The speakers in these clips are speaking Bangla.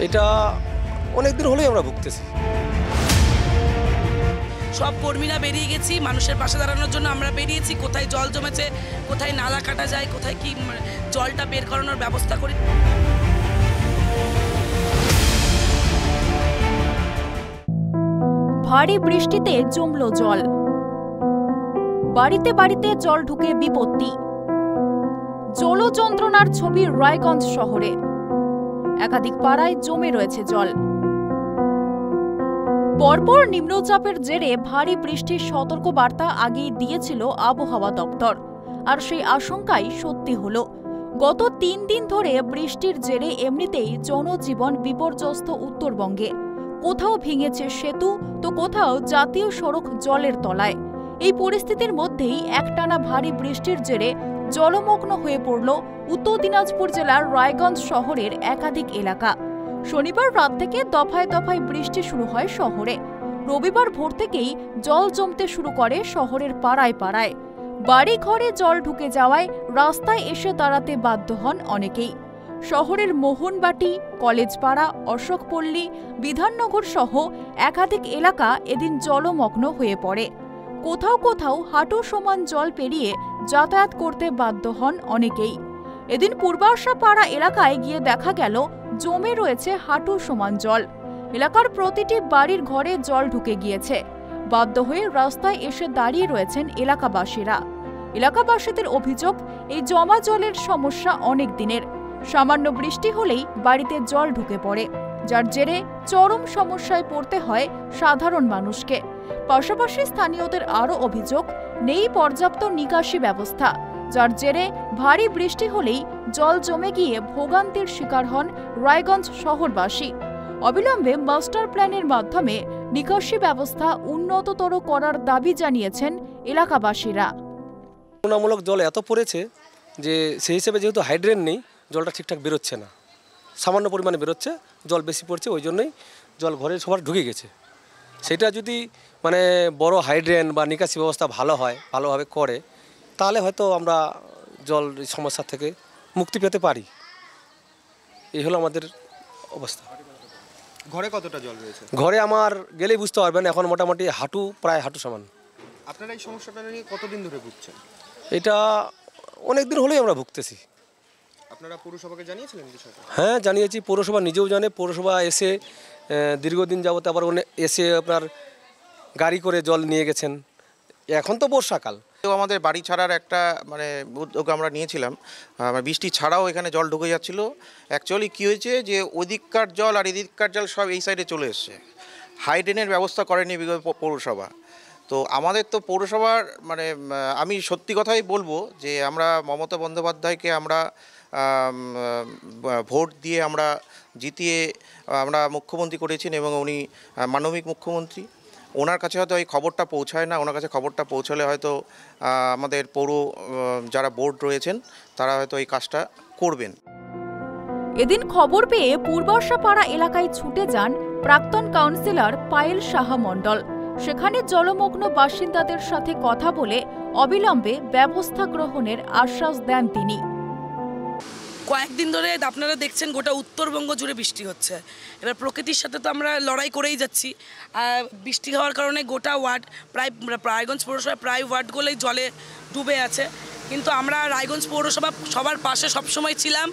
এটা অনেক দিন হলেই আমরা ভুগতেছি। সব কর্মীরা বেরিয়ে গেছি, মানুষের পাশে দাঁড়ানোর জন্য আমরা বেরিয়েছি। কোথায় জল জমেছে, কোথায় নালা কাটা যায়, কোথায় কি জলটা বের করানোর ব্যবস্থা করি। ভারী বৃষ্টিতে জমল জল, বাড়িতে বাড়িতে জল ঢুকে বিপত্তি। জল যন্ত্রণার ছবি রায়গঞ্জ শহরে, একাধিক পাড়ায় জমে রয়েছে জল। পরপর নিম্নচাপের জেরে ভারী বৃষ্টির সতর্কবার্তা আগেই দিয়েছিল আবহাওয়া দপ্তর, আর সেই আশঙ্কাই সত্যি হল। গত ৩ দিন ধরে বৃষ্টির জেরে এমনিতেই জনজীবন বিপর্যস্ত উত্তরবঙ্গে। কোথাও ভেঙেছে সেতু, তো কোথাও জাতীয় সড়ক জলের তলায়। এই পরিস্থিতির মধ্যেই একটানা ভারী বৃষ্টির জেরে জলমগ্ন হয়ে পড়ল উত্তর দিনাজপুর জেলার রায়গঞ্জ শহরের একাধিক এলাকা। শনিবার রাত থেকে দফায় দফায় বৃষ্টি শুরু হয় শহরে। রবিবার ভোর থেকেই জল জমতে শুরু করে শহরের পাড়ায় পাড়ায়। বাড়ি ঘরে জল ঢুকে যাওয়ায় রাস্তায় এসে দাঁড়াতে বাধ্য হন অনেকেই। শহরের মোহনবাটি, কলেজপাড়া, অশোকপল্লী, বিধাননগর সহ একাধিক এলাকা এদিন জলমগ্ন হয়ে পড়ে। কোথাও কোথাও হাঁটু সমান জল পেরিয়ে যাতায়াত করতে বাধ্য হন অনেকেই। এদিন পূর্বাশা পাড়া এলাকায় গিয়ে দেখা গেল জমে রয়েছে হাঁটু সমান জল। এলাকার প্রতিটি বাড়ির ঘরে জল ঢুকে গিয়েছে। বাধ্য হয়ে রাস্তায় এসে দাঁড়িয়ে রয়েছেন এলাকাবাসীরা। এলাকাবাসীদের অভিযোগ, এই জমা জলের সমস্যা অনেক দিনের। সামান্য বৃষ্টি হলেই বাড়িতে জল ঢুকে পড়ে, যার জেরে চরম সমস্যায় পড়তে হয় সাধারণ মানুষকে। পাশাপাশি স্থানীয়দের আরও অভিযোগ, নেই পর্যাপ্ত নিকাশি ব্যবস্থা, যার জেরে ভারী বৃষ্টি হলেই জল জমে গিয়ে ভোগান্তির শিকার হন রায়গঞ্জ শহরবাসী। অবিলম্বে মাস্টার প্ল্যানের মাধ্যমে নিকাশি ব্যবস্থা উন্নততর করার দাবি জানিয়েছেন এলাকাবাসীরা। তুলনামূলক জল এত পড়েছে যে সেই হিসেবে যেহেতু হাইড্রেন নেই, জলটা ঠিকঠাক বেরোচ্ছে না, সামান্য পরিমাণে বেরোচ্ছে, জল বেশি পড়ছে, ওই জন্যই জল ঘরে সবার ঢুকে গেছে। সেটা যদি বড় হাইড্রেন বা নিকাশি ব্যবস্থা ভালোভাবে করে, তাহলে হয়তো আমরা জল সমস্যা থেকে মুক্তি পেতে পারি। এই হলো আমাদের অবস্থা। ঘরে কতটা জল রয়েছে? ঘরে আমার গেলেই বুঝতে পারবেন, এখন মোটামুটি প্রায় হাঁটু সমান। আপনারা এই সমস্যাটা নিয়ে কতদিন ধরে ভুগছেন? এটা অনেক দিন হলেই আমরা ভুগতেছি। আপনারা পৌরসভাকে জানিয়েছিলেন বিষয়টা? হ্যাঁ, জানিয়েছি। পৌরসভা নিজেও জানে। পৌরসভা এসে দীর্ঘদিন যাবত আবার এসে আপনার গাড়ি করে জল নিয়ে গেছেন। এখন তো বর্ষাকাল, আমাদের বাড়ি ছাড়ার একটা উদ্যোগ আমরা নিয়েছিলাম। বৃষ্টি ছাড়াও এখানে জল ঢুকে যাচ্ছিল। অ্যাকচুয়ালি কী হয়েছে যে ওদিককার জল আর এদিককার জল সব এই সাইডে চলে এসছে। হাইড্রেনের ব্যবস্থা করেনি পৌরসভা। তো আমাদের তো পৌরসভার আমি সত্যি কথাই বলবো যে আমরা মমতা বন্দ্যোপাধ্যায়কে আমরা ভোট দিয়ে আমরা জিতিয়ে আমরা মুখ্যমন্ত্রী করেছেন, এবং উনি মানবিক মুখ্যমন্ত্রী। ওনার কাছে হয়তো এই খবরটা পৌঁছায় না। ওনার কাছে খবরটা পৌঁছালে হয়তো আমাদের পৌর যারা বোর্ড রয়েছেন তারা হয়তো এই কাজটা করবেন। এদিন খবর পেয়ে পূর্বাশাপাড়া এলাকায় ছুটে যান প্রাক্তন কাউন্সিলর পায়েল সাহা মণ্ডল। সেখানে জলমগ্ন বাসিন্দাদের সাথে কথা বলে অবিলম্বে ব্যবস্থা গ্রহণের আশ্বাস দেন তিনি। কয়েকদিন ধরে আপনারা দেখছেন গোটা উত্তরবঙ্গ জুড়ে বৃষ্টি হচ্ছে। এবার প্রকৃতির সাথে তো আমরা লড়াই করেই যাচ্ছি। বৃষ্টি হওয়ার কারণে গোটা ওয়ার্ড, প্রায় রায়গঞ্জ পৌরসভায় প্রায় ওয়ার্ডগুলোই জলে ডুবে আছে। কিন্তু আমরা রায়গঞ্জ পৌরসভা সবার পাশে সবসময় ছিলাম,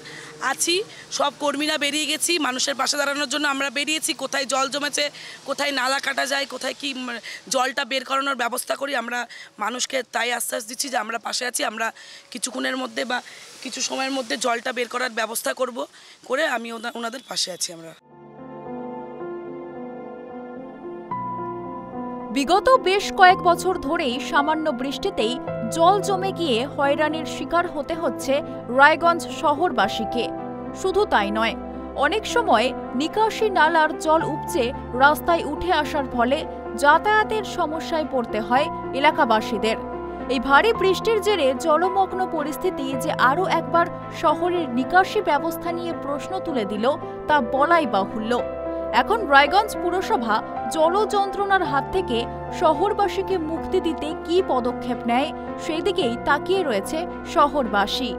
আছি। সব কর্মীরা বেরিয়ে গেছি, মানুষের পাশে দাঁড়ানোর জন্য আমরা বেরিয়েছি। কোথায় জল জমেছে, কোথায় নালা কাটা যায়, কোথায় কি জলটা বের করানোর ব্যবস্থা করি। আমরা মানুষকে তাই আশ্বাস দিচ্ছি যে আমরা পাশে আছি। আমরা কিছুক্ষণের মধ্যে বা কিছু সময়ের মধ্যে জলটা বের করার ব্যবস্থা করে আমি ওনাদের পাশে আছি। আমরা বিগত বেশ কয়েক বছর ধরেই সামান্য বৃষ্টিতেই জল জমে গিয়ে হয়রানির শিকার হতে হচ্ছে রায়গঞ্জ শহরবাসীকে। শুধু তাই নয়, অনেক সময় নিকাশি নালার জল উপচে রাস্তায় উঠে আসার ফলে যাতায়াতের সমস্যায় পড়তে হয় এলাকাবাসীদের। এই ভারী বৃষ্টির জেরে জলমগ্ন পরিস্থিতি যে আরও একবার শহরের নিকাশি ব্যবস্থা নিয়ে প্রশ্ন তুলে দিল তা বলাই বাহুল্য। এখন রায়গঞ্জ পুরসভা জল যন্ত্রণার হাত থেকে শহরবাসীকে মুক্তি দিতে কী পদক্ষেপ নেয় সেই দিকেই তাকিয়ে রয়েছে শহরবাসী।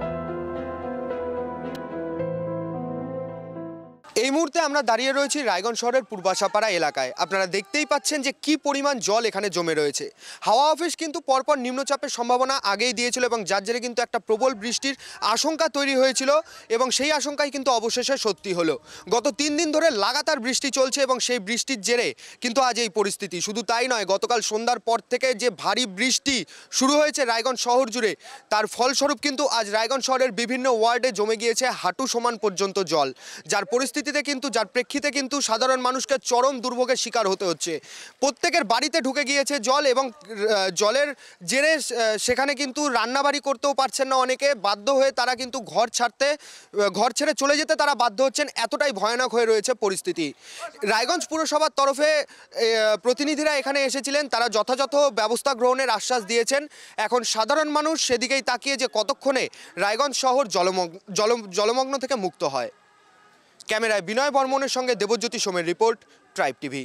এই এই মুহূর্তে আমরা দাঁড়িয়ে রয়েছি রায়গঞ্জ শহরের পূর্বাশাপাড়া এলাকায়। আপনারা দেখতেই পাচ্ছেন যে কি পরিমাণ জল এখানে জমে রয়েছে। হাওয়া অফিস কিন্তু পরপর নিম্নচাপের সম্ভাবনা আগেই দিয়েছিল এবং যার জেরে কিন্তু একটা প্রবল বৃষ্টির আশঙ্কা তৈরি হয়েছিল এবং সেই আশঙ্কাই কিন্তু অবশেষে সত্যি হলো। গত 3 দিন ধরে লাগাতার বৃষ্টি চলছে এবং সেই বৃষ্টির জেরে কিন্তু আজ এই পরিস্থিতি। শুধু তাই নয়, গতকাল সন্ধ্যার পর থেকে যে ভারী বৃষ্টি শুরু হয়েছে রায়গঞ্জ শহর জুড়ে, তার ফলস্বরূপ কিন্তু আজ রায়গঞ্জ শহরের বিভিন্ন ওয়ার্ডে জমে গিয়েছে হাঁটু সমান পর্যন্ত জল, যার প্রেক্ষিতে কিন্তু সাধারণ মানুষকে চরম দুর্ভোগের শিকার হতে হচ্ছে। প্রত্যেকের বাড়িতে ঢুকে গিয়েছে জল এবং জলের জেরে সেখানে কিন্তু রান্নাবাড়ি করতেও পারছেন না, অনেকে বাধ্য হয়ে তারা কিন্তু ঘর ছেড়ে চলে যেতে তারা বাধ্য হচ্ছেন, এতটাই ভয়ানক হয়ে রয়েছে পরিস্থিতি। রায়গঞ্জ পুরসভার তরফে প্রতিনিধিরা এখানে এসেছিলেন, তারা যথাযথ ব্যবস্থা গ্রহণের আশ্বাস দিয়েছেন। এখন সাধারণ মানুষ সেদিকেই তাকিয়ে যে কতক্ষণে রায়গঞ্জ শহর জলমগ্ন থেকে মুক্ত হয়। ক্যামেরায় বিনয় বর্মনের সঙ্গে দেবজ্যোতি সোমের রিপোর্ট, ট্রাইব টিভি।